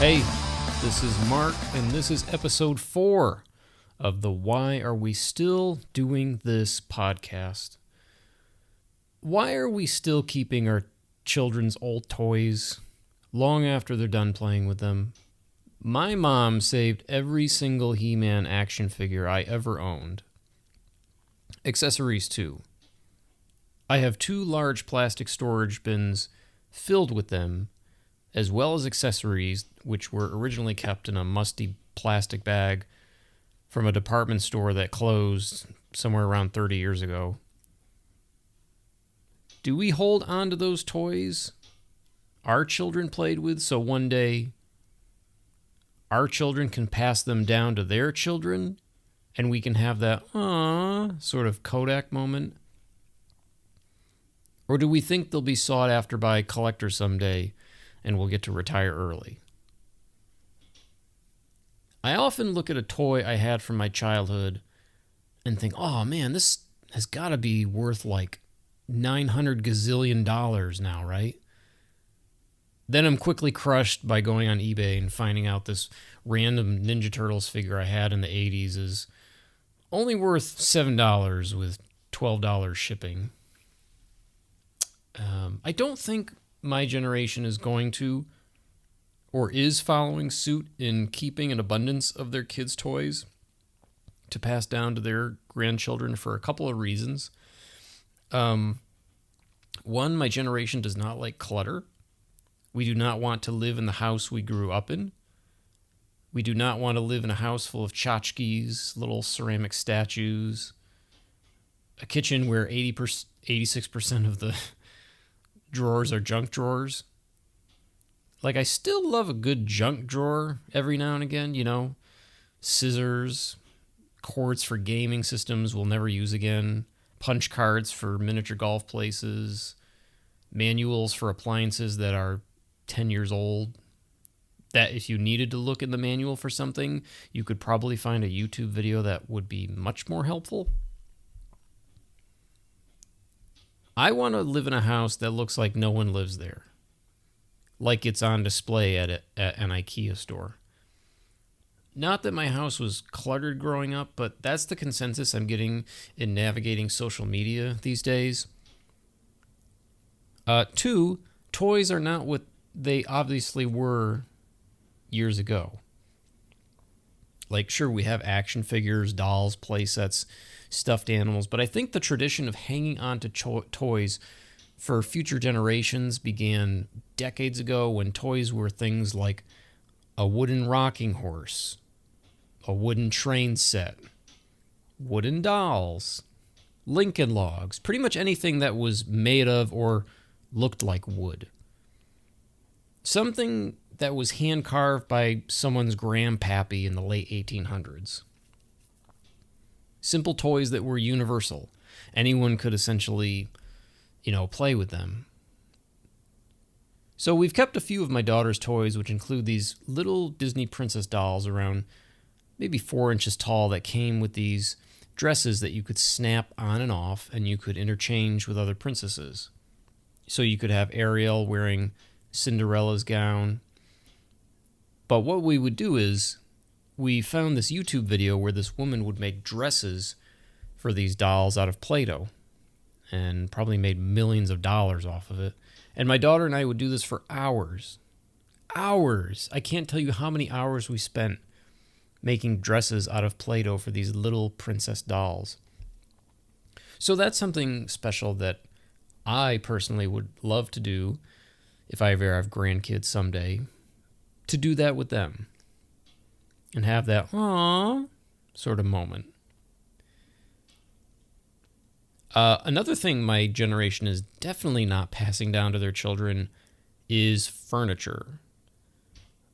Hey, this is Mark, and this is episode 4 of the Why Are We Still Doing This podcast. Why are we still keeping our children's old toys long after they're done playing with them? My mom saved every single He-Man action figure I ever owned. Accessories too. I have 2 large plastic storage bins filled with them, as well as accessories which were originally kept in a musty plastic bag from a department store that closed somewhere around 30 years ago. Do we hold on to those toys our children played with so one day our children can pass them down to their children and we can have that sort of Kodak moment? Or do we think they'll be sought after by collectors someday and we'll get to retire early? I often look at a toy I had from my childhood and think, oh man, this has got to be worth like $900 gazillion now, right? Then I'm quickly crushed by going on eBay and finding out this random Ninja Turtles figure I had in the 80s is only worth $7 with $12 shipping. I don't think my generation is going to or is following suit in keeping an abundance of their kids' toys to pass down to their grandchildren for a couple of reasons. One, my generation does not like clutter. We do not want to live in the house we grew up in. We do not want to live in a house full of tchotchkes, little ceramic statues, a kitchen where 86% of the drawers are junk drawers. Like, I still love a good junk drawer every now and again, you know, scissors, cords for gaming systems we'll never use again, punch cards for miniature golf places, manuals for appliances that are 10 years old, that if you needed to look in the manual for something, you could probably find a YouTube video that would be much more helpful. I want to live in a house that looks like no one lives there, like it's on display at an IKEA store. Not that my house was cluttered growing up, but that's the consensus I'm getting in navigating social media these days. 2, toys are not what they obviously were years ago. Like, sure, we have action figures, dolls, play sets, stuffed animals, but I think the tradition of hanging on to toys for future generations began decades ago when toys were things like a wooden rocking horse, a wooden train set, wooden dolls, Lincoln logs, pretty much anything that was made of or looked like wood. Something that was hand-carved by someone's grandpappy in the late 1800s. Simple toys that were universal. Anyone could essentially, play with them. So we've kept a few of my daughter's toys, which include these little Disney princess dolls around maybe 4 inches tall that came with these dresses that you could snap on and off and you could interchange with other princesses. So you could have Ariel wearing Cinderella's gown. But what we would do is we found this YouTube video where this woman would make dresses for these dolls out of Play-Doh and probably made millions of dollars off of it. And my daughter and I would do this for hours. Hours. I can't tell you how many hours we spent making dresses out of Play-Doh for these little princess dolls. So that's something special that I personally would love to do if I ever have grandkids someday, to do that with them and have that aww sort of moment. Another thing my generation is definitely not passing down to their children is furniture.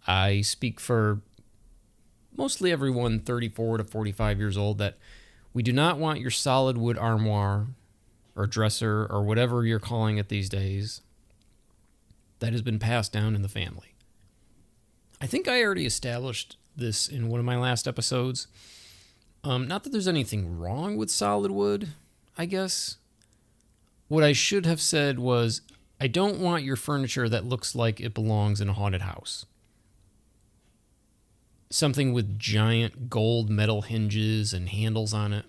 I speak for mostly everyone 34 to 45 years old that we do not want your solid wood armoire or dresser or whatever you're calling it these days that has been passed down in the family. I think I already established this in one of my last episodes. Not that there's anything wrong with solid wood, I guess. What I should have said was, I don't want your furniture that looks like it belongs in a haunted house. something with giant gold metal hinges and handles on it.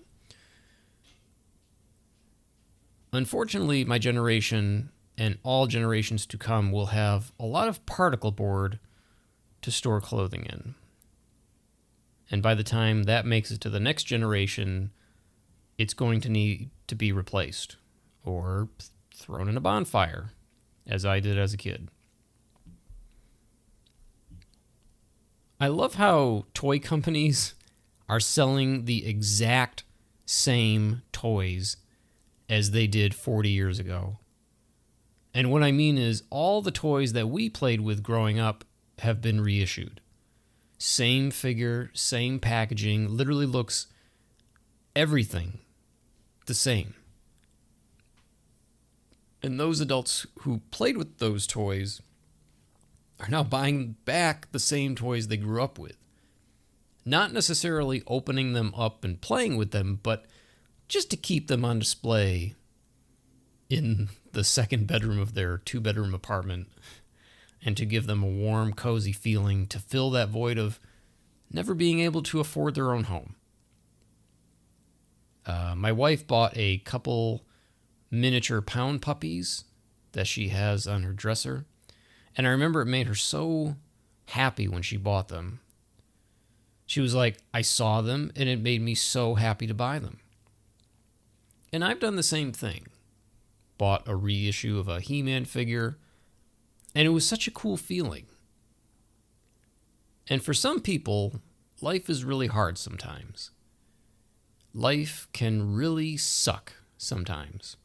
Unfortunately, my generation and all generations to come will have a lot of particle board to store clothing in. And by the time that makes it to the next generation, it's going to need to be replaced or thrown in a bonfire, as I did as a kid. I love how toy companies are selling the exact same toys as they did 40 years ago. And what I mean is all the toys that we played with growing up have been reissued. Same figure, same packaging, literally looks everything the same. And those adults who played with those toys are now buying back the same toys they grew up with. Not necessarily opening them up and playing with them, but just to keep them on display in the second bedroom of their 2-bedroom apartment, and to give them a warm, cozy feeling to fill that void of never being able to afford their own home. My wife bought a couple miniature pound puppies that she has on her dresser, and I remember it made her so happy when she bought them. She was like, I saw them, and it made me so happy to buy them. And I've done the same thing. Bought a reissue of a He-Man figure, and it was such a cool feeling. And for some people, life is really hard sometimes. Life can really suck sometimes.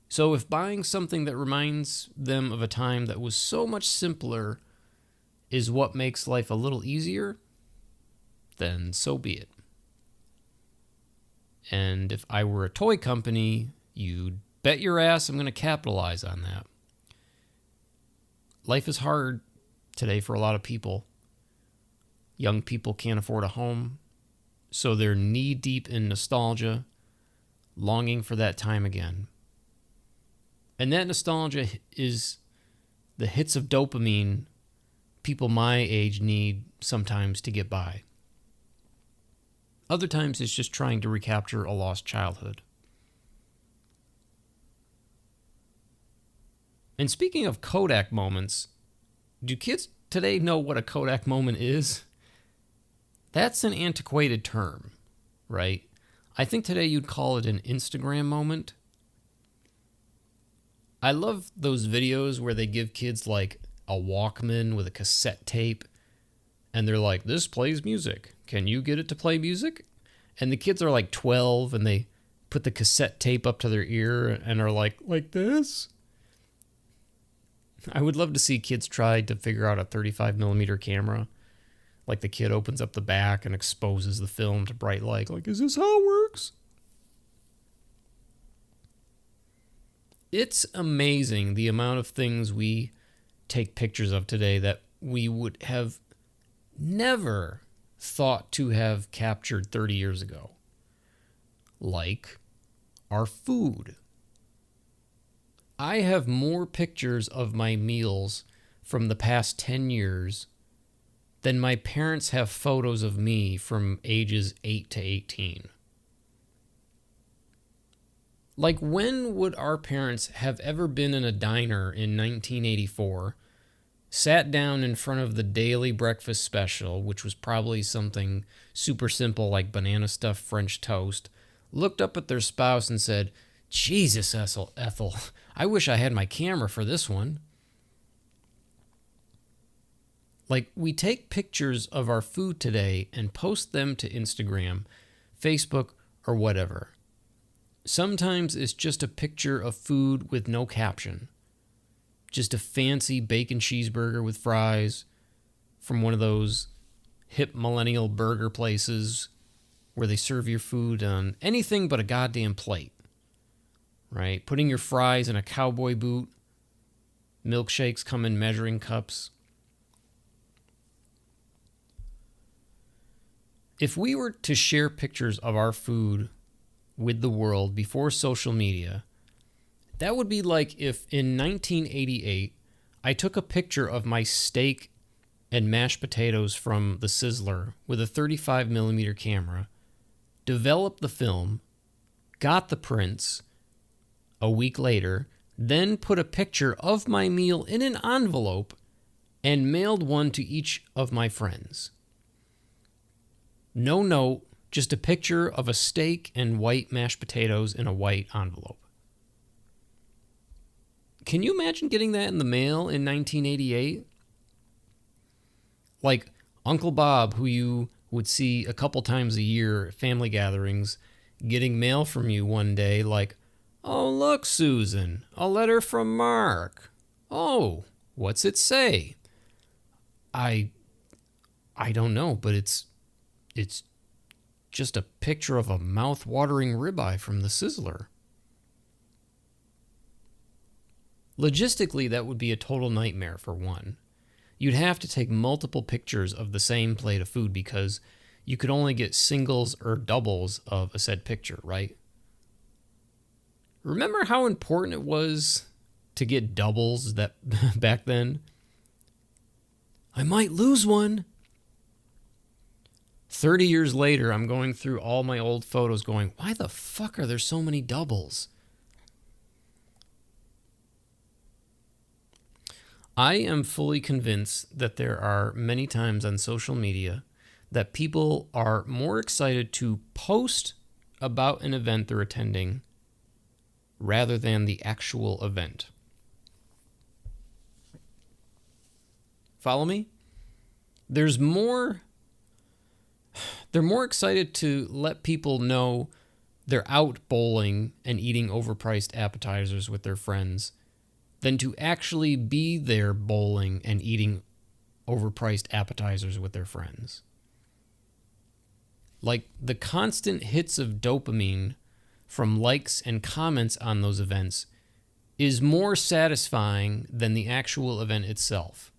So if buying something that reminds them of a time that was so much simpler is what makes life a little easier, then so be it. And if I were a toy company, you'd bet your ass I'm going to capitalize on that. Life is hard today for a lot of people. Young people can't afford a home, so they're knee-deep in nostalgia, longing for that time again. And that nostalgia is the hits of dopamine people my age need sometimes to get by. Other times it's just trying to recapture a lost childhood. And speaking of Kodak moments, do kids today know what a Kodak moment is? That's an antiquated term, right? I think today you'd call it an Instagram moment. I love those videos where they give kids like a Walkman with a cassette tape, and they're like, this plays music. Can you get it to play music? And the kids are like 12, and they put the cassette tape up to their ear and are like this? I would love to see kids try to figure out a 35 millimeter camera. Like the kid opens up the back and exposes the film to bright light. Like, is this how it works? It's amazing the amount of things we take pictures of today that we would have never thought to have captured 30 years ago. Like our food. I have more pictures of my meals from the past 10 years than my parents have photos of me from ages 8 to 18. Like, when would our parents have ever been in a diner in 1984, sat down in front of the daily breakfast special, which was probably something super simple like banana stuffed French toast, looked up at their spouse and said, Jesus, Ethel, I wish I had my camera for this one. Like, we take pictures of our food today and post them to Instagram, Facebook, or whatever. Sometimes it's just a picture of food with no caption. Just a fancy bacon cheeseburger with fries from one of those hip millennial burger places where they serve your food on anything but a goddamn plate. Right? Putting your fries in a cowboy boot. Milkshakes come in measuring cups. If we were to share pictures of our food with the world before social media, that would be like if in 1988 I took a picture of my steak and mashed potatoes from the Sizzler with a 35 millimeter camera, developed the film, got the prints a week later, then put a picture of my meal in an envelope and mailed one to each of my friends. No note, just a picture of a steak and white mashed potatoes in a white envelope. Can you imagine getting that in the mail in 1988? Like Uncle Bob, who you would see a couple times a year at family gatherings, getting mail from you one day like, "Oh, look, Susan, a letter from Mark. Oh, what's it say?" I don't know, but it's just a picture of a mouth-watering ribeye from the Sizzler. Logistically, that would be a total nightmare for one. You'd have to take multiple pictures of the same plate of food because you could only get singles or doubles of a said picture, right? Remember how important it was to get doubles that back then? I might lose one. 30 years later, I'm going through all my old photos going, why the fuck are there so many doubles? I am fully convinced that there are many times on social media that people are more excited to post about an event they're attending rather than the actual event. Follow me? They're more excited to let people know they're out bowling and eating overpriced appetizers with their friends than to actually be there bowling and eating overpriced appetizers with their friends. Like the constant hits of dopamine from likes and comments on those events is more satisfying than the actual event itself.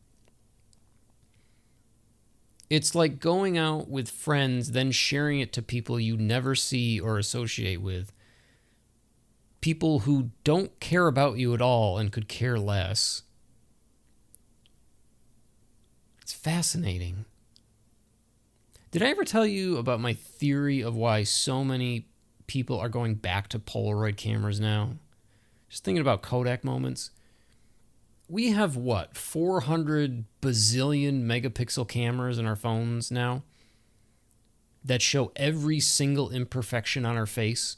It's like going out with friends, then sharing it to people you never see or associate with. People who don't care about you at all and could care less. It's fascinating. Did I ever tell you about my theory of why so many people are going back to Polaroid cameras now? Just thinking about Kodak moments. We have 400 bazillion megapixel cameras in our phones now that show every single imperfection on our face.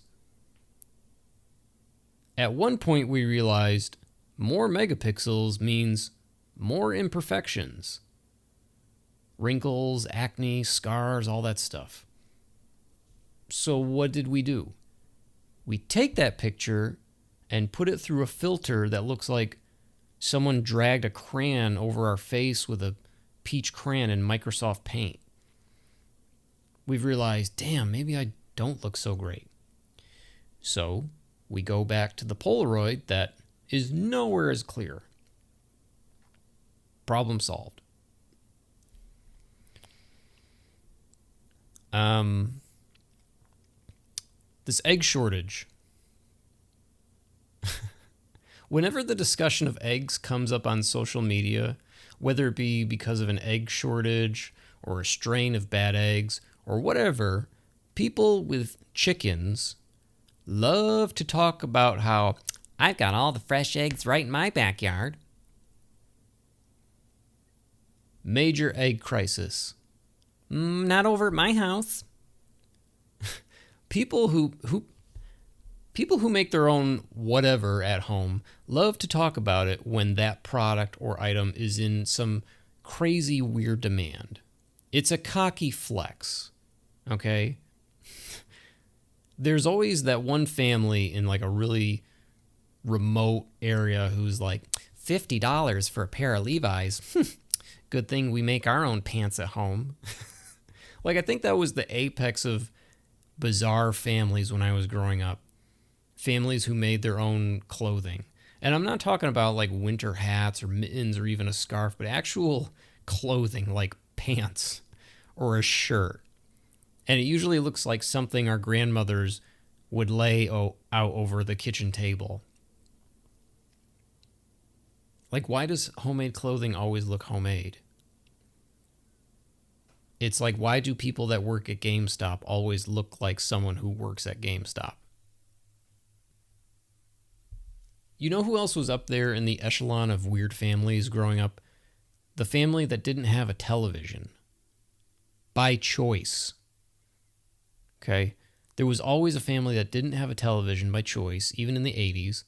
At one point, we realized more megapixels means more imperfections. Wrinkles, acne, scars, all that stuff. So what did we do? We take that picture and put it through a filter that looks like someone dragged a crayon over our face with a peach crayon in Microsoft Paint. We've realized, damn, maybe I don't look so great. So we go back to the Polaroid that is nowhere as clear. Problem solved. This egg shortage. Whenever the discussion of eggs comes up on social media, whether it be because of an egg shortage or a strain of bad eggs or whatever, people with chickens love to talk about how I've got all the fresh eggs right in my backyard. Major egg crisis. Not over at my house. People who make their own whatever at home love to talk about it when that product or item is in some crazy weird demand. It's a cocky flex, okay? There's always that one family in like a really remote area who's like, $50 for a pair of Levi's. Good thing we make our own pants at home. Like, I think that was the apex of bizarre families when I was growing up. Families who made their own clothing. And I'm not talking about like winter hats or mittens or even a scarf, but actual clothing like pants or a shirt. And it usually looks like something our grandmothers would lay out over the kitchen table. Like, why does homemade clothing always look homemade? It's like, why do people that work at GameStop always look like someone who works at GameStop? You know who else was up there in the echelon of weird families growing up? The family that didn't have a television. By choice. Okay? There was always a family that didn't have a television by choice, even in the 80s.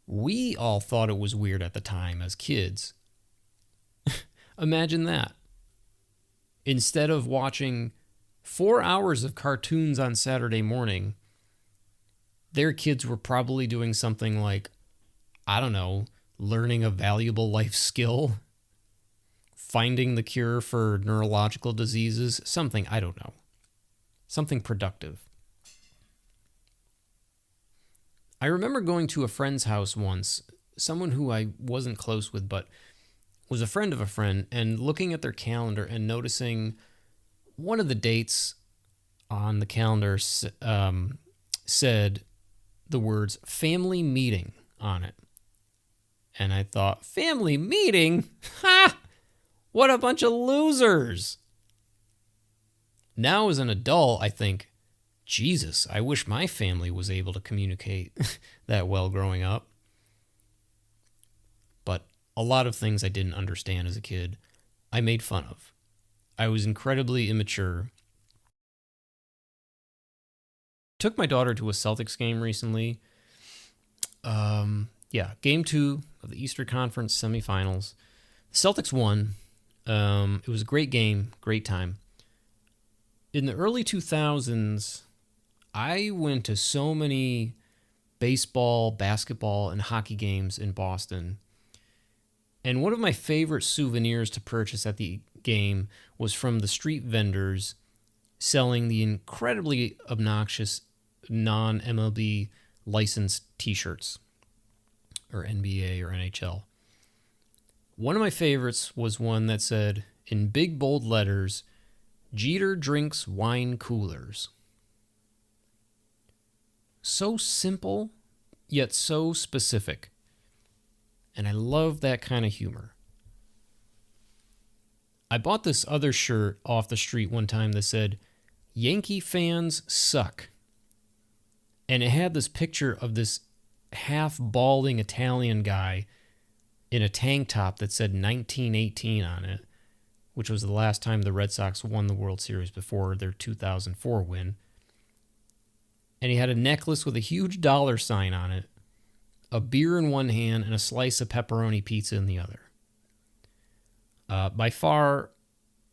We all thought it was weird at the time as kids. Imagine that. Instead of watching 4 hours of cartoons on Saturday morning, their kids were probably doing something like, I don't know, learning a valuable life skill, finding the cure for neurological diseases, something, I don't know, something productive. I remember going to a friend's house once, someone who I wasn't close with, but was a friend of a friend, and looking at their calendar and noticing one of the dates on the calendar said the words family meeting on it. And I thought, family meeting? Ha! What a bunch of losers. Now as an adult, I think, Jesus, I wish my family was able to communicate that well growing up. But a lot of things I didn't understand as a kid, I made fun of. I was incredibly immature. Took my daughter to a Celtics game recently. Game 2 of the Eastern Conference semifinals. The Celtics won. It was a great game, great time. In the early 2000s, I went to so many baseball, basketball, and hockey games in Boston. And one of my favorite souvenirs to purchase at the game was from the street vendors selling the incredibly obnoxious non-MLB licensed t-shirts, or NBA or NHL. One of my favorites was one that said, in big bold letters, Jeter drinks wine coolers. So simple, yet so specific. And I love that kind of humor. I bought this other shirt off the street one time that said, Yankee fans suck. And it had this picture of this half-balding Italian guy in a tank top that said 1918 on it, which was the last time the Red Sox won the World Series before their 2004 win. And he had a necklace with a huge dollar sign on it, a beer in one hand, and a slice of pepperoni pizza in the other. By far,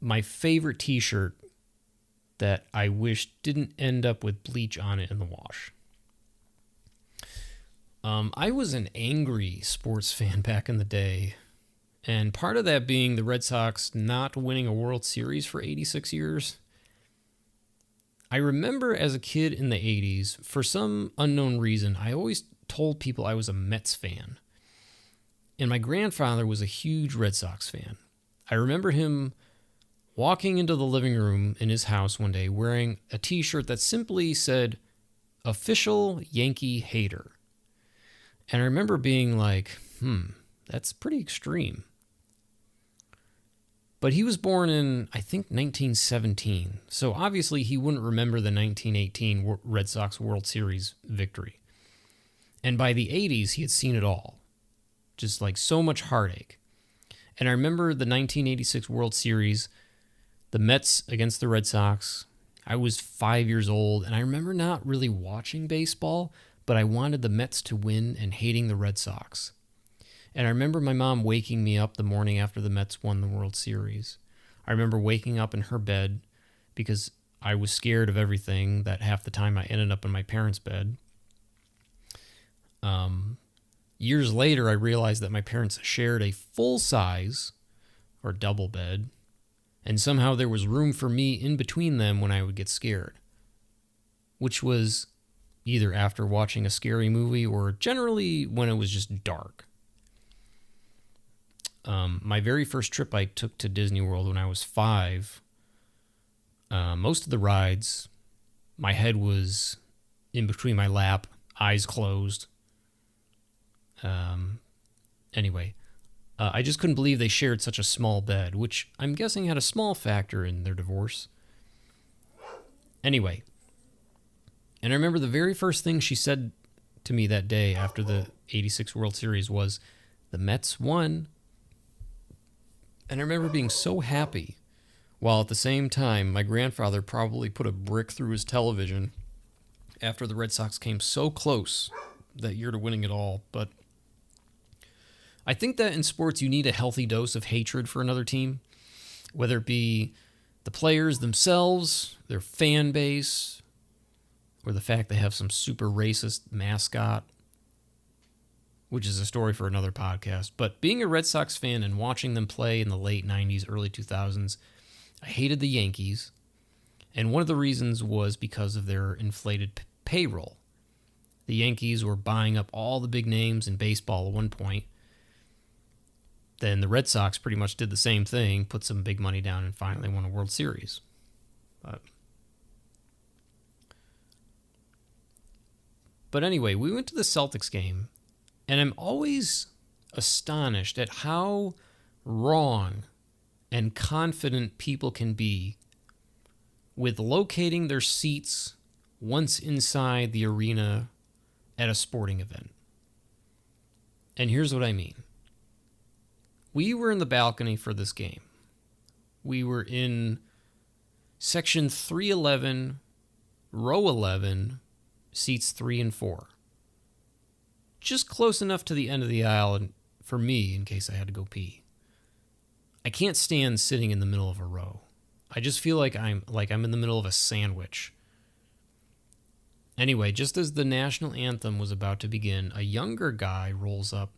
my favorite t-shirt that I wish didn't end up with bleach on it in the wash. I was an angry sports fan back in the day, and part of that being the Red Sox not winning a World Series for 86 years. I remember as a kid in the 80s, for some unknown reason, I always told people I was a Mets fan. And my grandfather was a huge Red Sox fan. I remember him walking into the living room in his house one day wearing a t-shirt that simply said, Official Yankee Hater. And I remember being like, that's pretty extreme. But he was born in, I think, 1917. So obviously he wouldn't remember the 1918 Red Sox World Series victory. And by the 80s, he had seen it all. Just like so much heartache. And I remember the 1986 World Series, the Mets against the Red Sox. I was 5 years old, and I remember not really watching baseball, but I wanted the Mets to win and hating the Red Sox. And I remember my mom waking me up the morning after the Mets won the World Series. I remember waking up in her bed because I was scared of everything, that half the time I ended up in my parents' bed. Years later, I realized that my parents shared a full-size or double bed, and somehow there was room for me in between them when I would get scared, which was either after watching a scary movie or generally when it was just dark. My very first trip I took to Disney World when I was 5, most of the rides, my head was in between my lap, eyes closed. Anyway, I just couldn't believe they shared such a small bed, which I'm guessing had a small factor in their divorce. Anyway, and I remember the very first thing she said to me that day after the 86 World Series was, the Mets won. And I remember being so happy, while at the same time, my grandfather probably put a brick through his television after the Red Sox came so close that year to winning it all. But I think that in sports, you need a healthy dose of hatred for another team, whether it be the players themselves, their fan base, or the fact they have some super racist mascot, which is a story for another podcast. But being a Red Sox fan and watching them play in the late 90s, early 2000s, I hated the Yankees. And one of the reasons was because of their inflated payroll. The Yankees were buying up all the big names in baseball at one point. Then the Red Sox pretty much did the same thing, put some big money down, and finally won a World Series. But anyway, we went to the Celtics game, and I'm always astonished at how wrong and confident people can be with locating their seats once inside the arena at a sporting event. And here's what I mean. We were in the balcony for this game. We were in section 311, row 11, seats 3 and 4. Just close enough to the end of the aisle and for me in case I had to go pee. I can't stand sitting in the middle of a row. I just feel like I'm in the middle of a sandwich. Anyway, just as the national anthem was about to begin, a younger guy rolls up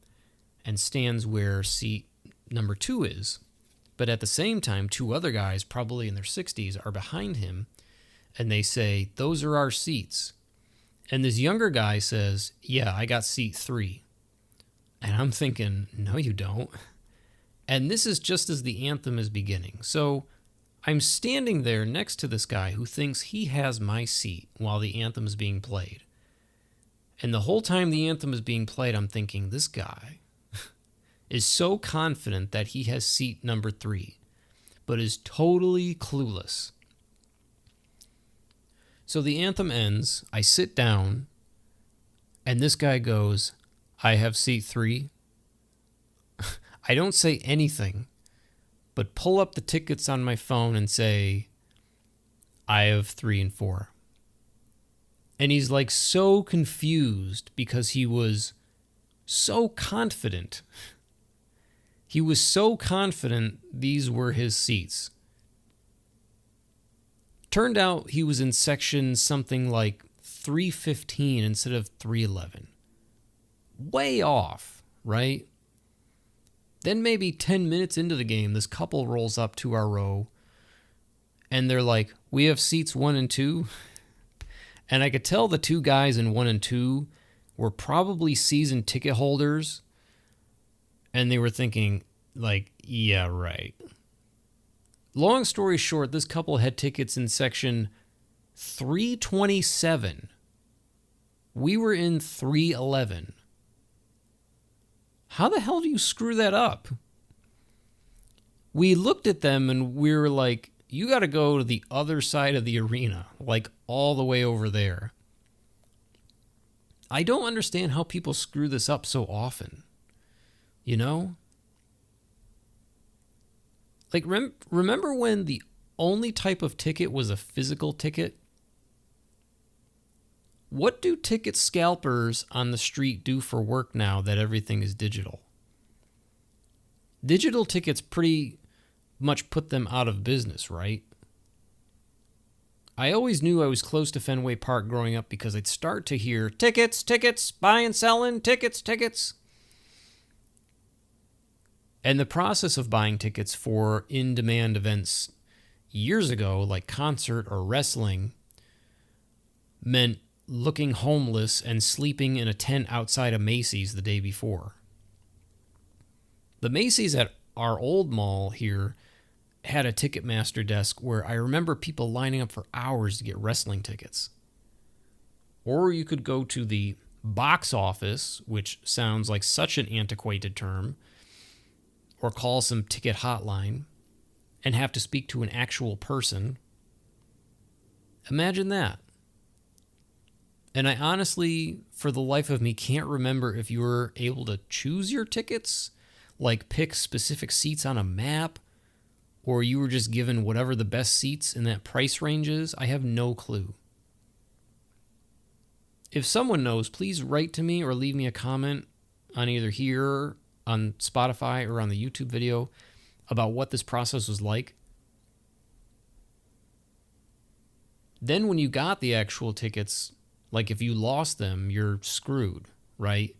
and stands where seat number 2 is. But at the same time, 2 other guys, probably in their 60s, are behind him, and they say, "Those are our seats." And this younger guy says, "Yeah, I got seat 3. And I'm thinking, no, you don't. And this is just as the anthem is beginning. So I'm standing there next to this guy who thinks he has my seat while the anthem is being played. And the whole time the anthem is being played, I'm thinking, this guy is so confident that he has seat number 3, but is totally clueless. So the anthem ends, I sit down, and this guy goes, "I have seat 3. I don't say anything, but pull up the tickets on my phone and say, "I have 3 and 4. And he's like so confused because he was so confident. He was so confident these were his seats. Turned out he was in section something like 315 instead of 311. Way off, right? Then maybe 10 minutes into the game, this couple rolls up to our row, and they're like, "We have seats 1 and 2. And I could tell the 2 guys in 1 and 2 were probably season ticket holders, and they were thinking, like, yeah, right. Long story short, this couple had tickets in section 327. We were in 311. How the hell do you screw that up? We looked at them and we were like, you got to go to the other side of the arena, like all the way over there. I don't understand how people screw this up so often. You know? Like, remember when the only type of ticket was a physical ticket? What do ticket scalpers on the street do for work now that everything is digital? Digital tickets pretty much put them out of business, right? I always knew I was close to Fenway Park growing up because I'd start to hear, "Tickets, tickets, buying, selling, tickets, tickets." And the process of buying tickets for in-demand events years ago, like concert or wrestling, meant looking homeless and sleeping in a tent outside of Macy's the day before. The Macy's at our old mall here had a Ticketmaster desk where I remember people lining up for hours to get wrestling tickets. Or you could go to the box office, which sounds like such an antiquated term, or call some ticket hotline and have to speak to an actual person. Imagine that. And I honestly, for the life of me, can't remember if you were able to choose your tickets, like pick specific seats on a map, or you were just given whatever the best seats in that price range is. I have no clue. If someone knows, please write to me or leave me a comment on either here, on Spotify, or on the YouTube video about what this process was like. Then when you got the actual tickets, like if you lost them, you're screwed, right?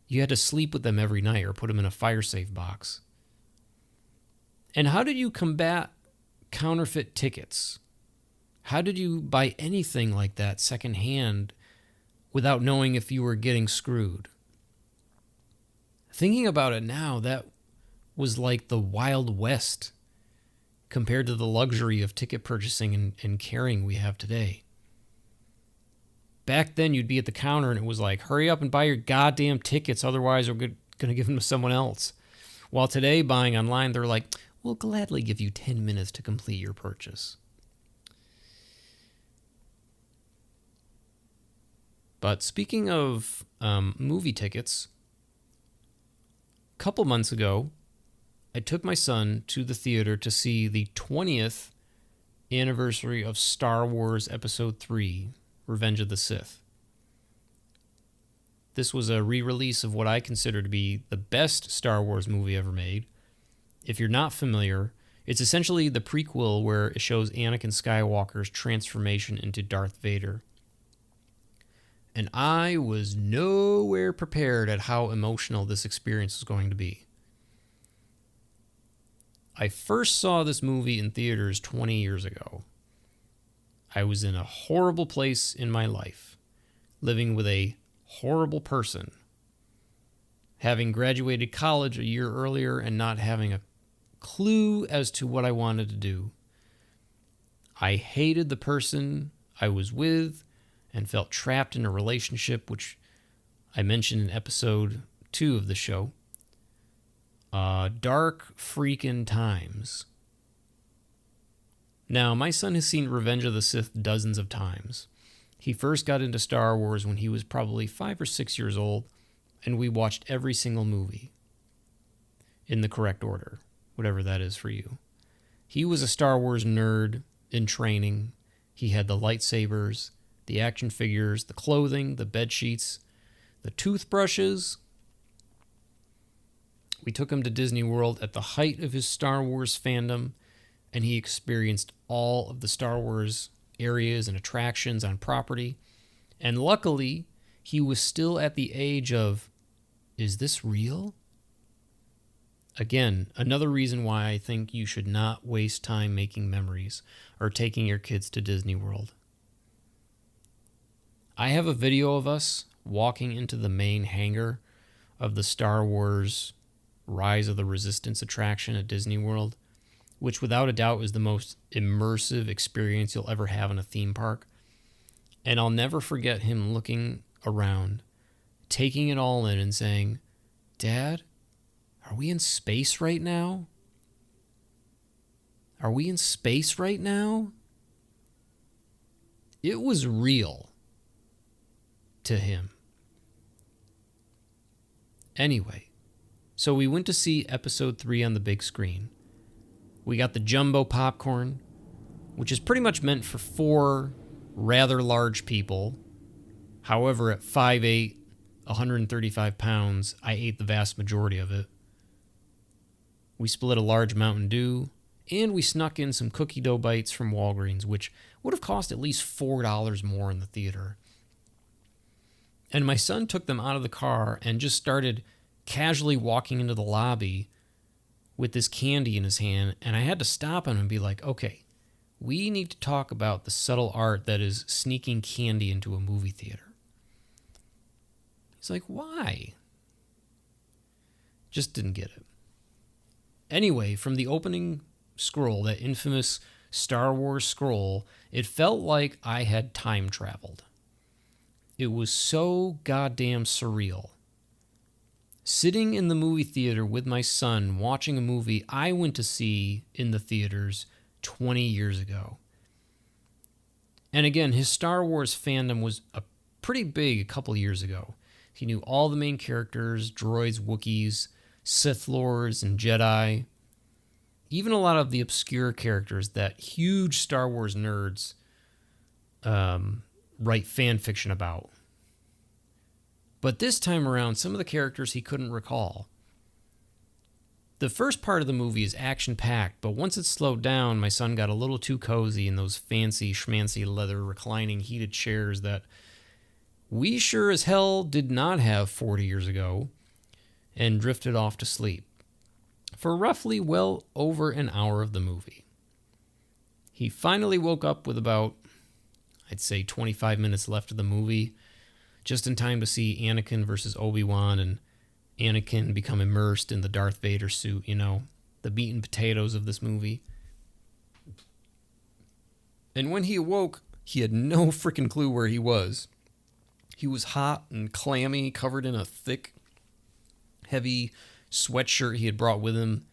You had to sleep with them every night or put them in a fire safe box. And how did you combat counterfeit tickets? How did you buy anything like that secondhand without knowing if you were getting screwed? Thinking about it now, that was like the Wild West compared to the luxury of ticket purchasing and carrying we have today. Back then, you'd be at the counter and it was like, hurry up and buy your goddamn tickets, otherwise we're going to give them to someone else. While today, buying online, they're like, we'll gladly give you 10 minutes to complete your purchase. But speaking of movie tickets, a couple months ago, I took my son to the theater to see the 20th anniversary of Star Wars Episode 3, Revenge of the Sith. This was a re-release of what I consider to be the best Star Wars movie ever made. If you're not familiar, it's essentially the prequel where it shows Anakin Skywalker's transformation into Darth Vader. And I was nowhere prepared at how emotional this experience was going to be. I first saw this movie in theaters 20 years ago. I was in a horrible place in my life, living with a horrible person, having graduated college a year earlier and not having a clue as to what I wanted to do. I hated the person I was with and felt trapped in a relationship, which I mentioned in episode 2 of the show. Dark freaking times. Now, my son has seen Revenge of the Sith dozens of times. He first got into Star Wars when he was probably 5 or 6 years old, and we watched every single movie in the correct order, whatever that is for you. He was a Star Wars nerd in training. He had the lightsabers, the action figures, the clothing, the bed sheets, the toothbrushes. We took him to Disney World at the height of his Star Wars fandom, and he experienced all of the Star Wars areas and attractions on property. And luckily, he was still at the age of, is this real? Again, another reason why I think you should not waste time making memories or taking your kids to Disney World. I have a video of us walking into the main hangar of the Star Wars Rise of the Resistance attraction at Disney World, which without a doubt is the most immersive experience you'll ever have in a theme park. And I'll never forget him looking around, taking it all in and saying, Dad, are we in space right now? Are we in space right now? It was real to him. Anyway, so we went to see episode 3 on the big screen. We got the jumbo popcorn, which is pretty much meant for 4 rather large people. However, at 5'8", 135 pounds, I ate the vast majority of it. We split a large Mountain Dew, and we snuck in some cookie dough bites from Walgreens, which would have cost at least $4 more in the theater. And my son took them out of the car and just started casually walking into the lobby with this candy in his hand, and I had to stop him and be like, okay, we need to talk about the subtle art that is sneaking candy into a movie theater. He's like, why? Just didn't get it. Anyway, from the opening scroll, that infamous Star Wars scroll, it felt like I had time traveled. It was so goddamn surreal. sitting in the movie theater with my son watching a movie I went to see in the theaters 20 years ago. And again, his Star Wars fandom was pretty big a couple years ago. He knew all the main characters, droids, Wookiees, Sith Lords, and Jedi. Even a lot of the obscure characters that huge Star Wars nerds write fan fiction about. But this time around, some of the characters he couldn't recall. The first part of the movie is action-packed, but once it slowed down, my son got a little too cozy in those fancy schmancy leather reclining heated chairs that we sure as hell did not have 40 years ago, and drifted off to sleep for roughly well over an hour of the movie. He finally woke up with about, I'd say, 25 minutes left of the movie, just in time to see Anakin versus Obi-Wan and Anakin become immersed in the Darth Vader suit, you know, the meat and potatoes of this movie. And when he awoke, he had no freaking clue where he was. He was hot and clammy, covered in a thick, heavy sweatshirt he had brought with him.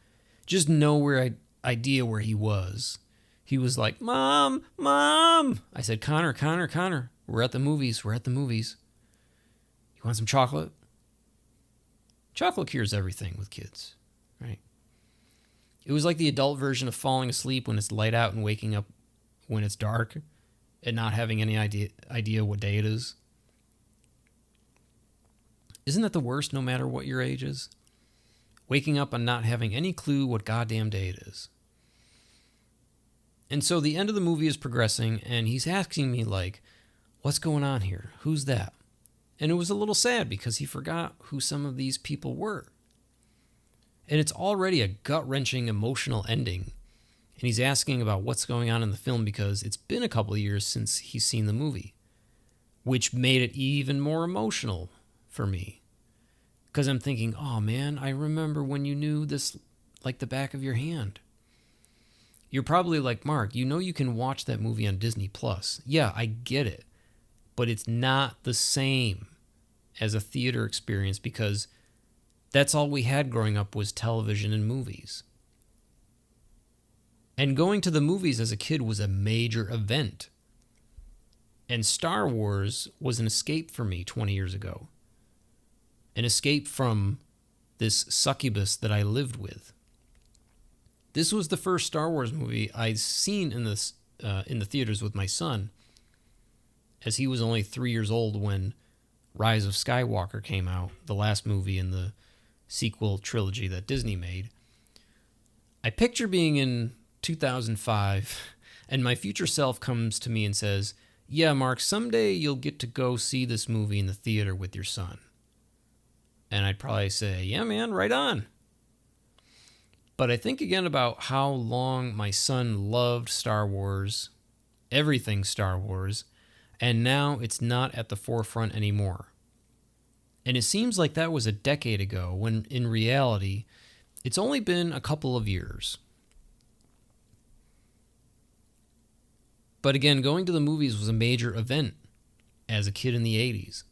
Just no idea where he was. He was like, "Mom, Mom!" I said, Connor, we're at the movies. You want some chocolate? Chocolate cures everything with kids, right? It was like the adult version of falling asleep when it's light out and waking up when it's dark and not having any idea what day it is. Isn't that the worst no matter what your age is? Waking up and not having any clue what goddamn day it is. And so the end of the movie is progressing, and he's asking me, like, what's going on here? Who's that? And it was a little sad because he forgot who some of these people were. And it's already a gut-wrenching emotional ending. And he's asking about what's going on in the film because it's been a couple of years since he's seen the movie, which made it even more emotional for me. Because I'm thinking, oh man, I remember when you knew this like the back of your hand. You're probably like, Mark, you know you can watch that movie on Disney Plus. Yeah, I get it. But it's not the same as a theater experience because that's all we had growing up was television and movies. And going to the movies as a kid was a major event. And Star Wars was an escape for me 20 years ago. An escape from this succubus that I lived with. This was the first Star Wars movie I'd seen in the theaters with my son, as he was only 3 years old when Rise of Skywalker came out, the last movie in the sequel trilogy that Disney made. I picture being in 2005, and my future self comes to me and says, yeah, Mark, someday you'll get to go see this movie in the theater with your son. And I'd probably say, yeah, man, right on. But I think again about how long my son loved Star Wars, everything Star Wars, and now it's not at the forefront anymore. And it seems like that was a decade ago, when in reality, it's only been a couple of years. But again, going to the movies was a major event as a kid in the 80s.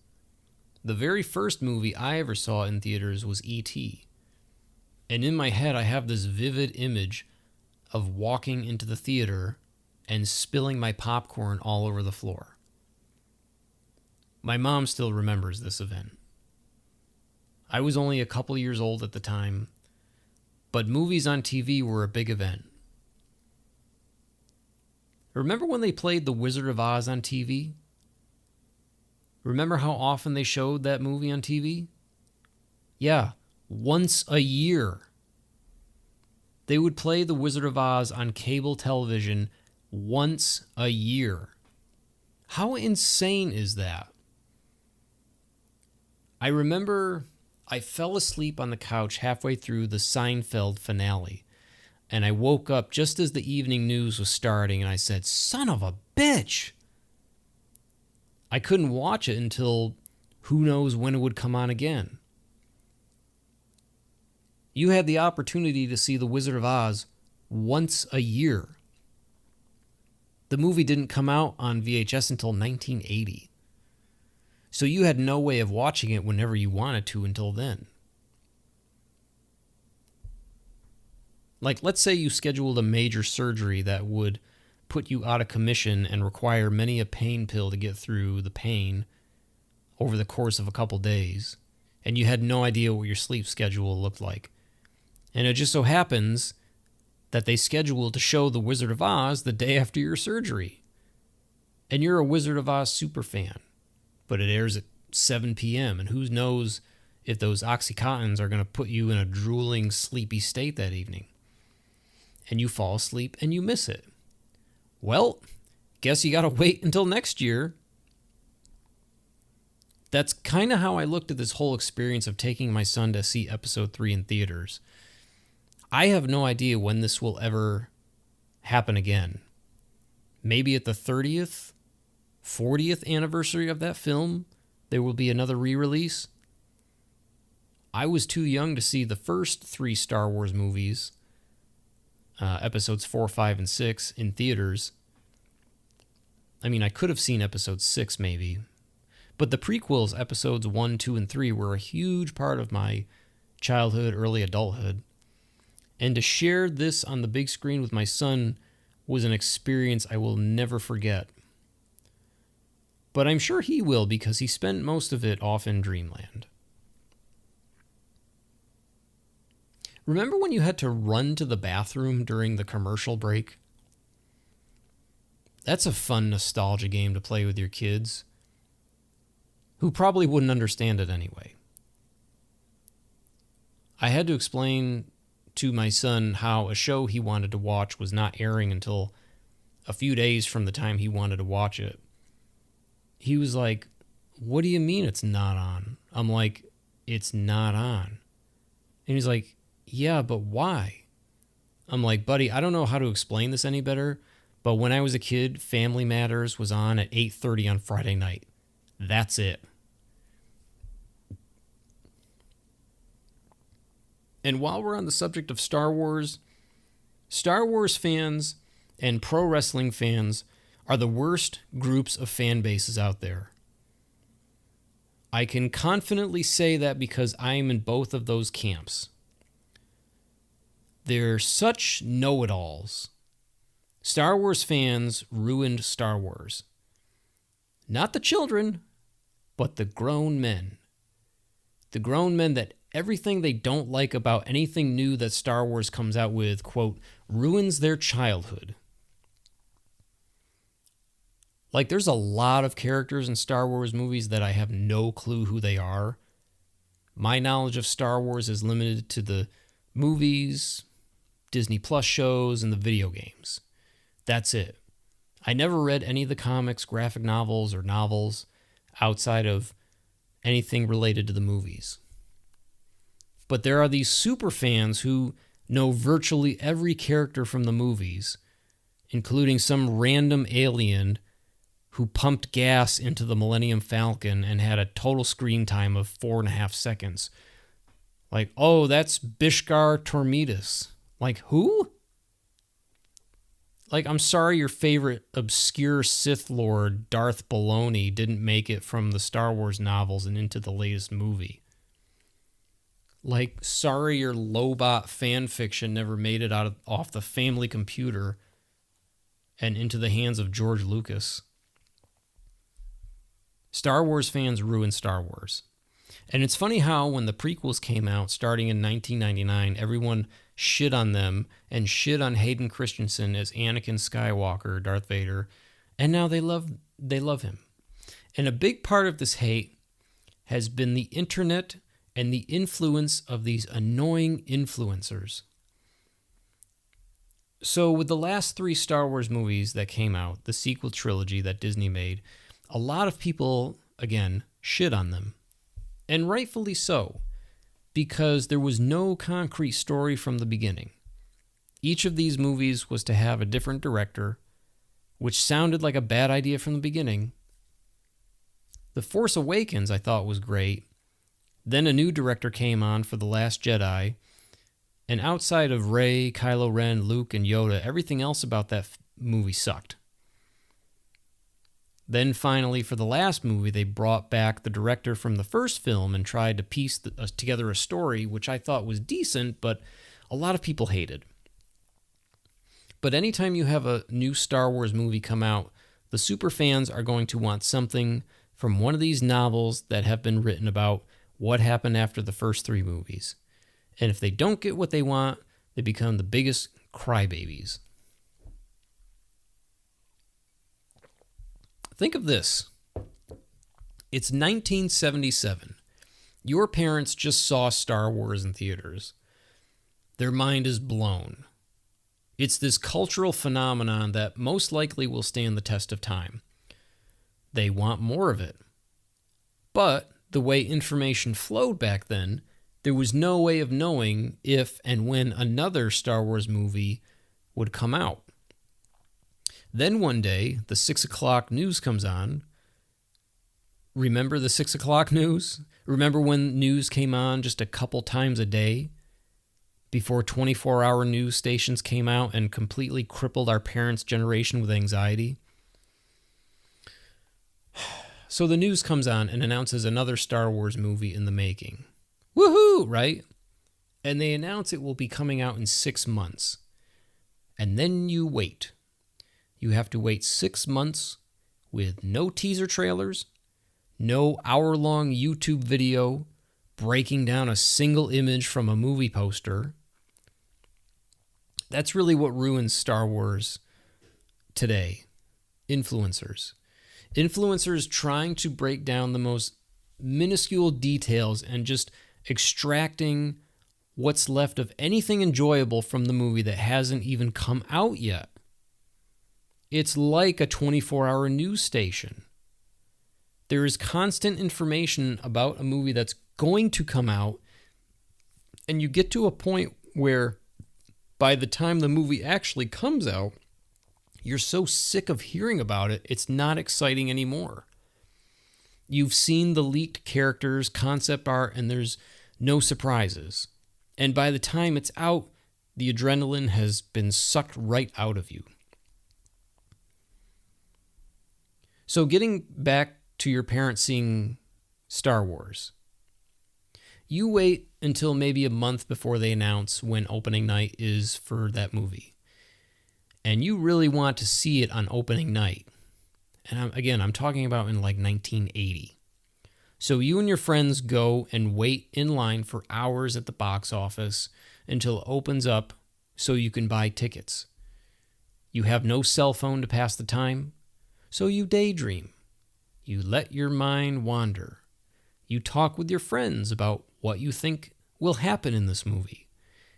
The very first movie I ever saw in theaters was E.T. And in my head, I have this vivid image of walking into the theater and spilling my popcorn all over the floor. My mom still remembers this event. I was only a couple years old at the time, but movies on TV were a big event. Remember when they played The Wizard of Oz on TV? Remember how often they showed that movie on TV? Yeah, once a year. They would play The Wizard of Oz on cable television once a year. How insane is that? I remember I fell asleep on the couch halfway through the Seinfeld finale, and I woke up just as the evening news was starting, and I said, son of a bitch! I couldn't watch it until who knows when it would come on again. You had the opportunity to see The Wizard of Oz once a year. The movie didn't come out on VHS until 1980. So you had no way of watching it whenever you wanted to until then. Like, let's say you scheduled a major surgery that would put you out of commission and require many a pain pill to get through the pain over the course of a couple days, and you had no idea what your sleep schedule looked like. And it just so happens that they scheduled to show The Wizard of Oz the day after your surgery. And you're a Wizard of Oz super fan, but it airs at 7 p.m., and who knows if those Oxycontins are going to put you in a drooling, sleepy state that evening. And you fall asleep and you miss it. Well, guess you got to wait until next year. That's kind of how I looked at this whole experience of taking my son to see episode 3 in theaters. I have no idea when this will ever happen again. Maybe at the 30th, 40th anniversary of that film, there will be another re-release. I was too young to see the first 3 Star Wars movies, episodes 4, 5, and 6, in theaters. I mean, I could have seen episode 6 maybe. But the prequels, episodes 1, 2, and 3, were a huge part of my childhood, early adulthood. And to share this on the big screen with my son was an experience I will never forget. But I'm sure he will, because he spent most of it off in dreamland. Remember when you had to run to the bathroom during the commercial break? That's a fun nostalgia game to play with your kids, who probably wouldn't understand it anyway. I had to explain to my son how a show he wanted to watch was not airing until a few days from the time he wanted to watch it. He was like, "What do you mean it's not on?" I'm like, "It's not on." And he's like, "Yeah, but why?" I'm like, "Buddy, I don't know how to explain this any better, but when I was a kid, Family Matters was on at 8:30 on Friday night. That's it." And while we're on the subject of Star Wars fans and pro wrestling fans are the worst groups of fan bases out there. I can confidently say that because I am in both of those camps. They're such know-it-alls. Star Wars fans ruined Star Wars. Not the children, but the grown men. The grown men that everything they don't like about anything new that Star Wars comes out with, quote, ruins their childhood. Like, there's a lot of characters in Star Wars movies that I have no clue who they are. My knowledge of Star Wars is limited to the movies, Disney Plus shows, and the video games. That's it. I never read any of the comics, graphic novels, or novels outside of anything related to the movies. But there are these super fans who know virtually every character from the movies, including some random alien who pumped gas into the Millennium Falcon and had a total screen time of 4.5 seconds. Like, oh, that's Bishkar Tormidis. Like, who? Like, I'm sorry your favorite obscure Sith Lord, Darth Baloney, didn't make it from the Star Wars novels and into the latest movie. Like, sorry your Lobot fan fiction never made it off the family computer and into the hands of George Lucas. Star Wars fans ruined Star Wars. And it's funny how when the prequels came out, starting in 1999, everyone shit on them and shit on Hayden Christensen as Anakin Skywalker, Darth Vader, and now they love him. And a big part of this hate has been the internet and the influence of these annoying influencers. So with the last 3 Star Wars movies that came out, the sequel trilogy that Disney made, a lot of people, again, shit on them. And rightfully so, because there was no concrete story from the beginning. Each of these movies was to have a different director, which sounded like a bad idea from the beginning. The Force Awakens I thought was great. Then a new director came on for The Last Jedi, and outside of Rey, Kylo Ren, Luke, and Yoda, everything else about that movie sucked. Then finally, for the last movie, they brought back the director from the first film and tried to piece together a story, which I thought was decent, but a lot of people hated. But anytime you have a new Star Wars movie come out, the super fans are going to want something from one of these novels that have been written about what happened after the first 3 movies. And if they don't get what they want, they become the biggest crybabies. Think of this. It's 1977. Your parents just saw Star Wars in theaters. Their mind is blown. It's this cultural phenomenon that most likely will stand the test of time. They want more of it. But the way information flowed back then, there was no way of knowing if and when another Star Wars movie would come out. Then one day, the 6 o'clock news comes on. Remember the 6 o'clock news? Remember when news came on just a couple times a day before 24-hour news stations came out and completely crippled our parents' generation with anxiety? So the news comes on and announces another Star Wars movie in the making. Woohoo, right? And they announce it will be coming out in 6 months. And then you wait. You have to wait 6 months with no teaser trailers, no hour-long YouTube video breaking down a single image from a movie poster. That's really what ruins Star Wars today. Influencers. Influencers trying to break down the most minuscule details and just extracting what's left of anything enjoyable from the movie that hasn't even come out yet. It's like a 24-hour news station. There is constant information about a movie that's going to come out, and you get to a point where by the time the movie actually comes out, you're so sick of hearing about it, it's not exciting anymore. You've seen the leaked characters, concept art, and there's no surprises. And by the time it's out, the adrenaline has been sucked right out of you. So getting back to your parents seeing Star Wars, you wait until maybe a month before they announce when opening night is for that movie. And you really want to see it on opening night. And I'm talking about in like 1980. So you and your friends go and wait in line for hours at the box office until it opens up so you can buy tickets. You have no cell phone to pass the time, so you daydream. You let your mind wander. You talk with your friends about what you think will happen in this movie.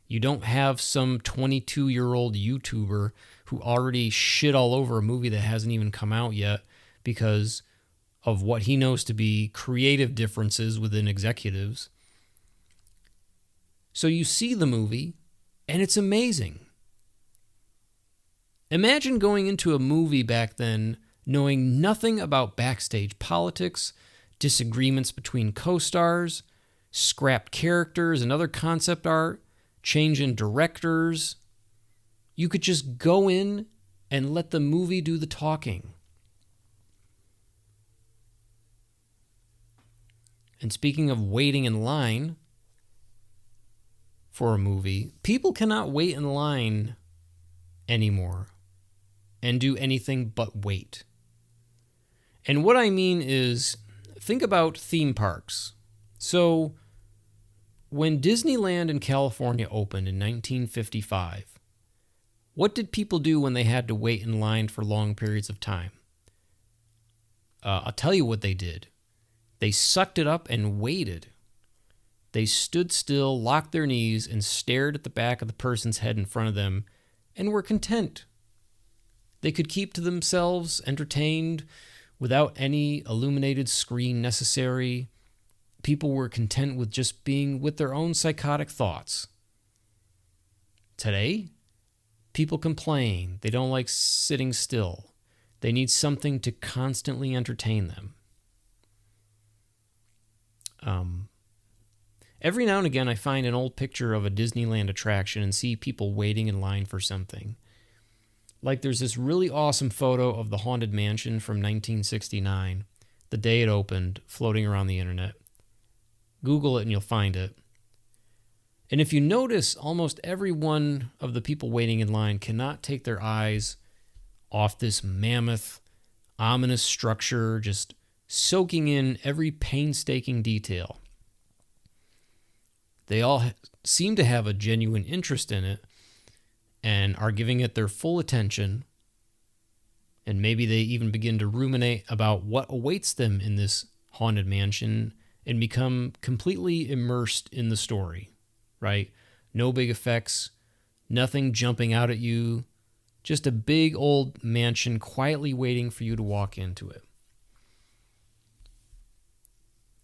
You don't have some 22-year-old YouTuber who already shit all over a movie that hasn't even come out yet because of what he knows to be creative differences within executives. So you see the movie, and it's amazing. Imagine going into a movie back then knowing nothing about backstage politics, disagreements between co-stars, scrapped characters and other concept art, change in directors. You could just go in and let the movie do the talking. And speaking of waiting in line for a movie, people cannot wait in line anymore and do anything but wait. And what I mean is, think about theme parks. So, when Disneyland in California opened in 1955, what did people do when they had to wait in line for long periods of time? I'll tell you what they did. They sucked it up and waited. They stood still, locked their knees, and stared at the back of the person's head in front of them, and were content. They could keep to themselves, entertained, without any illuminated screen necessary. People were content with just being with their own psychotic thoughts. Today, people complain. They don't like sitting still. They need something to constantly entertain them. Every now and again, I find an old picture of a Disneyland attraction and see people waiting in line for something. Like there's this really awesome photo of the Haunted Mansion from 1969, the day it opened, floating around the internet. Google it and you'll find it. And if you notice, almost every one of the people waiting in line cannot take their eyes off this mammoth, ominous structure, just soaking in every painstaking detail. They all seem to have a genuine interest in it and are giving it their full attention. And maybe they even begin to ruminate about what awaits them in this haunted mansion and become completely immersed in the story, right? No big effects, nothing jumping out at you, just a big old mansion quietly waiting for you to walk into it.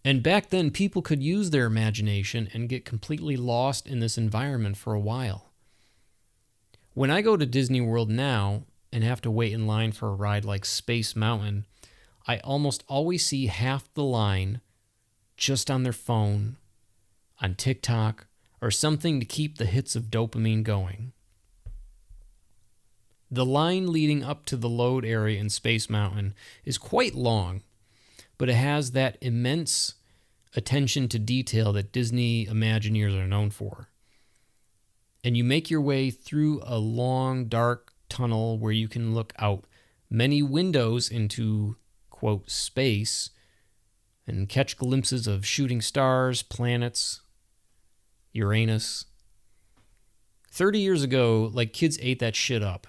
And back then, people could use their imagination and get completely lost in this environment for a while. When I go to Disney World now and have to wait in line for a ride like Space Mountain, I almost always see half the line just on their phone, on TikTok, or something to keep the hits of dopamine going. The line leading up to the load area in Space Mountain is quite long, but it has that immense attention to detail that Disney Imagineers are known for. And you make your way through a long, dark tunnel where you can look out many windows into, quote, space and catch glimpses of shooting stars, planets, Uranus. 30 years ago, like, kids ate that shit up.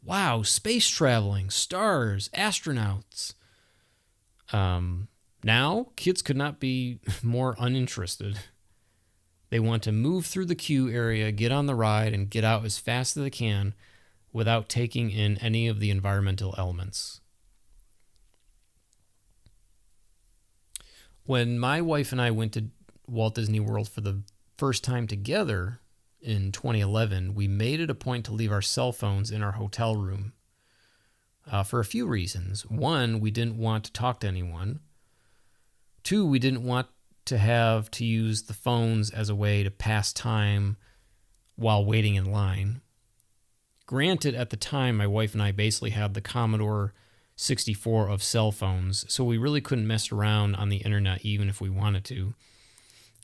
Wow, space traveling, stars, astronauts. Now, kids could not be more uninterested. They want to move through the queue area, get on the ride, and get out as fast as they can without taking in any of the environmental elements. When my wife and I went to Walt Disney World for the first time together in 2011, we made it a point to leave our cell phones in our hotel room for a few reasons. One, we didn't want to talk to anyone. Two, we didn't want to have to use the phones as a way to pass time while waiting in line. Granted, at the time, my wife and I basically had the Commodore 64 of cell phones, so we really couldn't mess around on the internet even if we wanted to.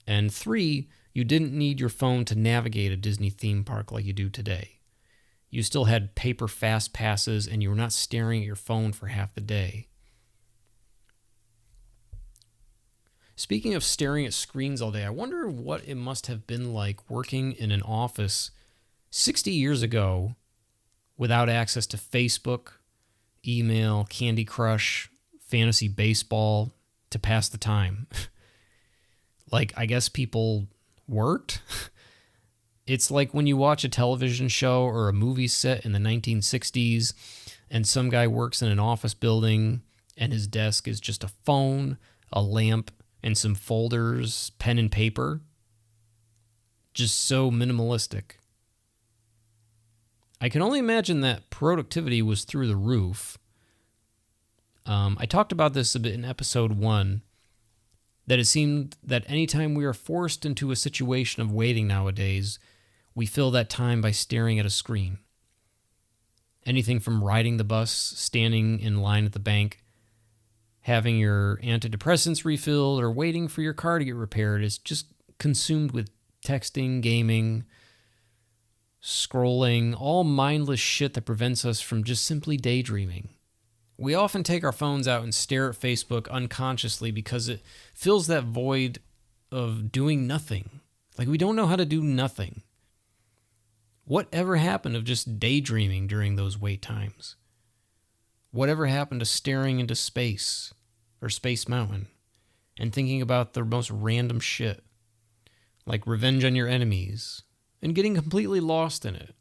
And three, you didn't need your phone to navigate a Disney theme park like you do today. You still had paper fast passes, and you were not staring at your phone for half the day. Speaking of staring at screens all day, I wonder what it must have been like working in an office 60 years ago without access to Facebook, email, Candy Crush, fantasy baseball to pass the time. Like, I guess people worked. It's like when you watch a television show or a movie set in the 1960s and some guy works in an office building and his desk is just a phone, a lamp, and some folders, pen and paper. Just so minimalistic. I can only imagine that productivity was through the roof. I talked about this a bit in episode 1, that it seemed that anytime we are forced into a situation of waiting nowadays, we fill that time by staring at a screen. Anything from riding the bus, standing in line at the bank, having your antidepressants refilled, or waiting for your car to get repaired is just consumed with texting, gaming, scrolling, all mindless shit that prevents us from just simply daydreaming. We often take our phones out and stare at Facebook unconsciously because it fills that void of doing nothing. Like, we don't know how to do nothing. Whatever happened of just daydreaming during those wait times? Whatever happened to staring into space or Space Mountain and thinking about the most random shit, like revenge on your enemies, and getting completely lost in it?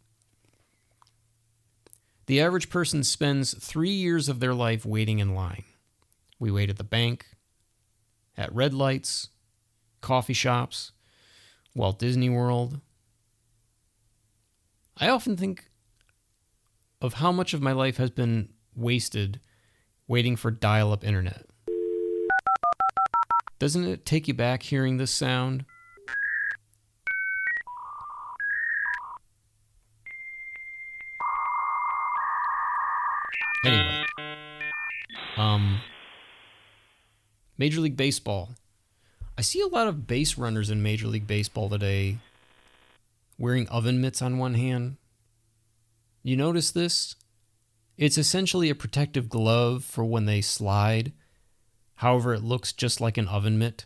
The average person spends 3 years of their life waiting in line. We wait at the bank, at red lights, coffee shops, Walt Disney World. I often think of how much of my life has been wasted waiting for dial-up internet. Doesn't it take you back hearing this sound? Anyway, Major League Baseball. I see a lot of base runners in Major League Baseball today wearing oven mitts on one hand. You notice this? It's essentially a protective glove for when they slide. However, it looks just like an oven mitt.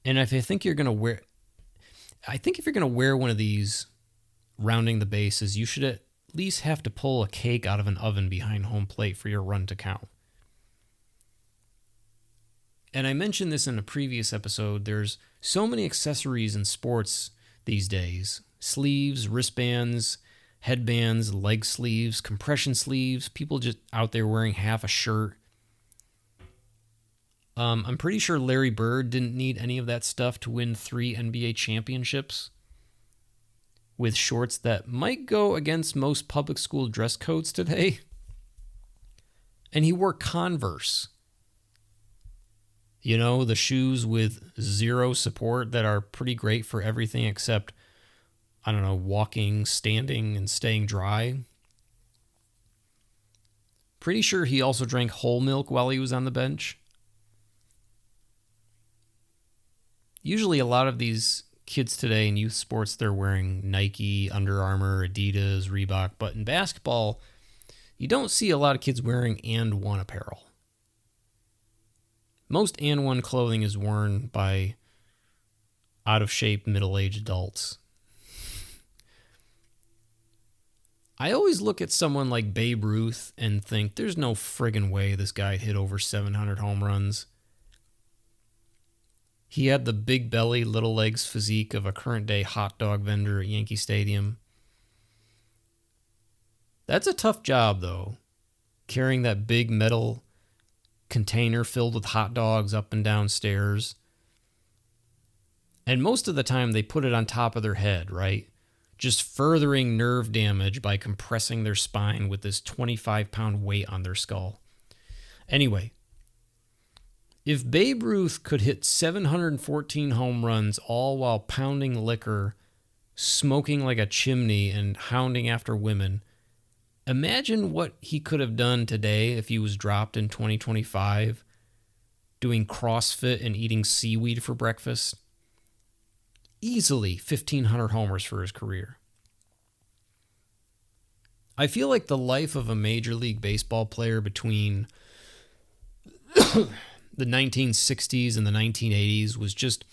And if if you're going to wear one of these rounding the bases, you should at least have to pull a cake out of an oven behind home plate for your run to count. And I mentioned this in a previous episode, there's so many accessories in sports these days. Sleeves, wristbands, headbands, leg sleeves, compression sleeves, people just out there wearing half a shirt. I'm pretty sure Larry Bird didn't need any of that stuff to win 3 NBA championships with shorts that might go against most public school dress codes today. And he wore Converse. You know, the shoes with zero support that are pretty great for everything except, I don't know, walking, standing, and staying dry. Pretty sure he also drank whole milk while he was on the bench. Usually a lot of these kids today in youth sports, they're wearing Nike, Under Armour, Adidas, Reebok. But in basketball, you don't see a lot of kids wearing And One apparel. Most And One clothing is worn by out-of-shape middle-aged adults. I always look at someone like Babe Ruth and think, there's no friggin' way this guy hit over 700 home runs. He had the big belly, little legs physique of a current-day hot dog vendor at Yankee Stadium. That's a tough job, though, carrying that big metal container filled with hot dogs up and down stairs. And most of the time, they put it on top of their head, right? Just furthering nerve damage by compressing their spine with this 25-pound weight on their skull. Anyway, if Babe Ruth could hit 714 home runs all while pounding liquor, smoking like a chimney, and hounding after women, imagine what he could have done today if he was dropped in 2025, doing CrossFit and eating seaweed for breakfast. Easily 1,500 homers for his career. I feel like the life of a Major League Baseball player between the 1960s and the 1980s was just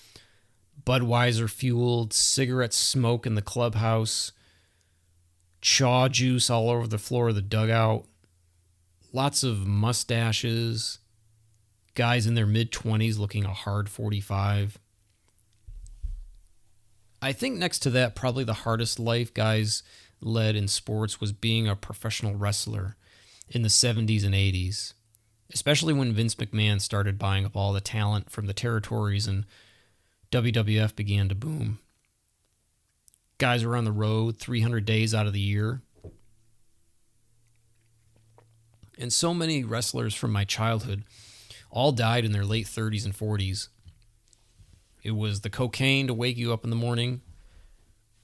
Budweiser-fueled, cigarette smoke in the clubhouse, chaw juice all over the floor of the dugout, lots of mustaches, guys in their mid-20s looking a hard 45. I think next to that, probably the hardest life guys led in sports was being a professional wrestler in the 70s and 80s, especially when Vince McMahon started buying up all the talent from the territories and WWF began to boom. Guys were on the road 300 days out of the year. And so many wrestlers from my childhood all died in their late 30s and 40s. It was the cocaine to wake you up in the morning,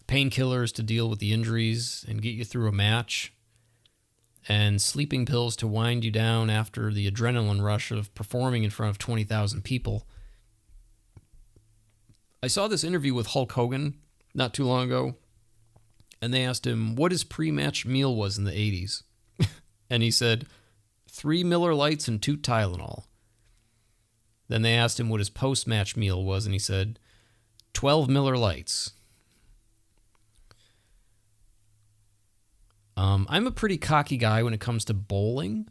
painkillers to deal with the injuries and get you through a match, and sleeping pills to wind you down after the adrenaline rush of performing in front of 20,000 people. I saw this interview with Hulk Hogan not too long ago, and they asked him what his pre-match meal was in the 80s. And he said, 3 Miller Lights and 2 Tylenol. Then they asked him what his post-match meal was, and he said, 12 Miller Lights. I'm a pretty cocky guy when it comes to bowling.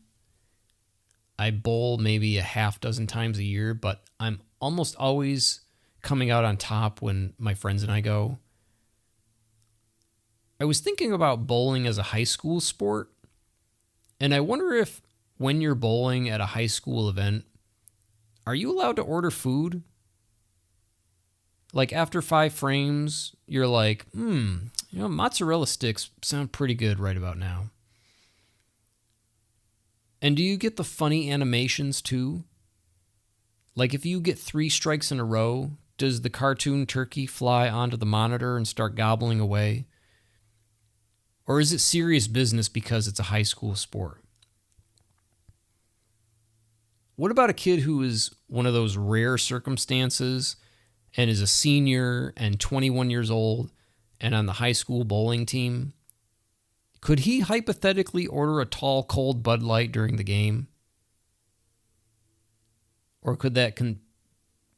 I bowl maybe a half dozen times a year, but I'm almost always coming out on top when my friends and I go. I was thinking about bowling as a high school sport, and I wonder if when you're bowling at a high school event, are you allowed to order food? Like after 5 frames, you're like, mozzarella sticks sound pretty good right about now. And do you get the funny animations too? Like if you get 3 strikes in a row, does the cartoon turkey fly onto the monitor and start gobbling away? Or is it serious business because it's a high school sport? what about a kid who is one of those rare circumstances and is a senior and 21 years old and on the high school bowling team? Could he hypothetically order a tall, cold Bud Light during the game? Or could that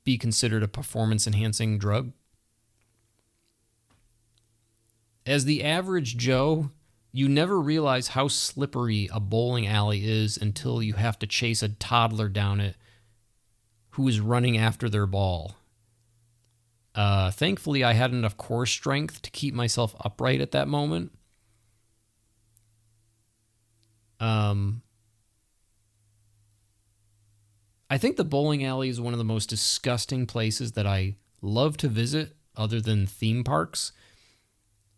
be considered a performance-enhancing drug? As the average Joe, you never realize how slippery a bowling alley is until you have to chase a toddler down it who is running after their ball. Thankfully, I had enough core strength to keep myself upright at that moment. I think the bowling alley is one of the most disgusting places that I love to visit other than theme parks.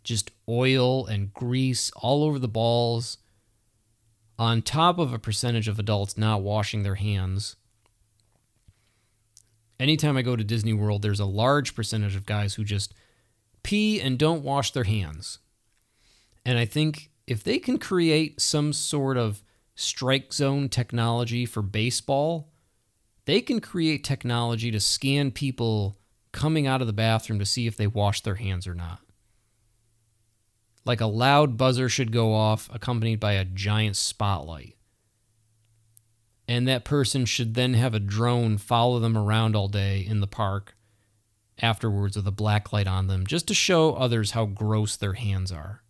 Just oil and grease all over the balls, on top of a percentage of adults not washing their hands. Anytime I go to Disney World, there's a large percentage of guys who just pee and don't wash their hands. And I think if they can create some sort of strike zone technology for baseball, they can create technology to scan people coming out of the bathroom to see if they wash their hands or not. Like a loud buzzer should go off, accompanied by a giant spotlight. And that person should then have a drone follow them around all day in the park afterwards with a black light on them, just to show others how gross their hands are.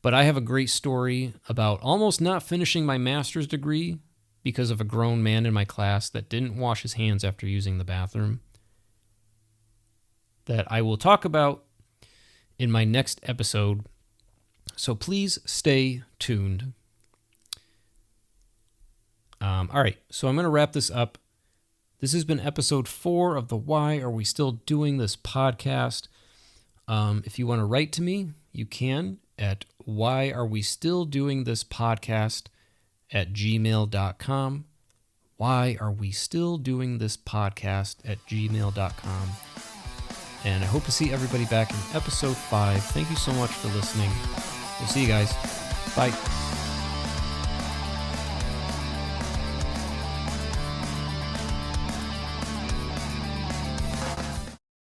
But I have a great story about almost not finishing my master's degree because of a grown man in my class that didn't wash his hands after using the bathroom, that I will talk about in my next episode. So please stay tuned. All right, so I'm going to wrap this up. This has been episode 4 of the Why Are We Still Doing This podcast. If you want to write to me, you can at whyarewestilldoingthispodcast@gmail.com. whyarewestilldoingthispodcast@gmail.com. And I hope to see everybody back in episode 5. Thank you so much for listening. We'll see you guys. Bye.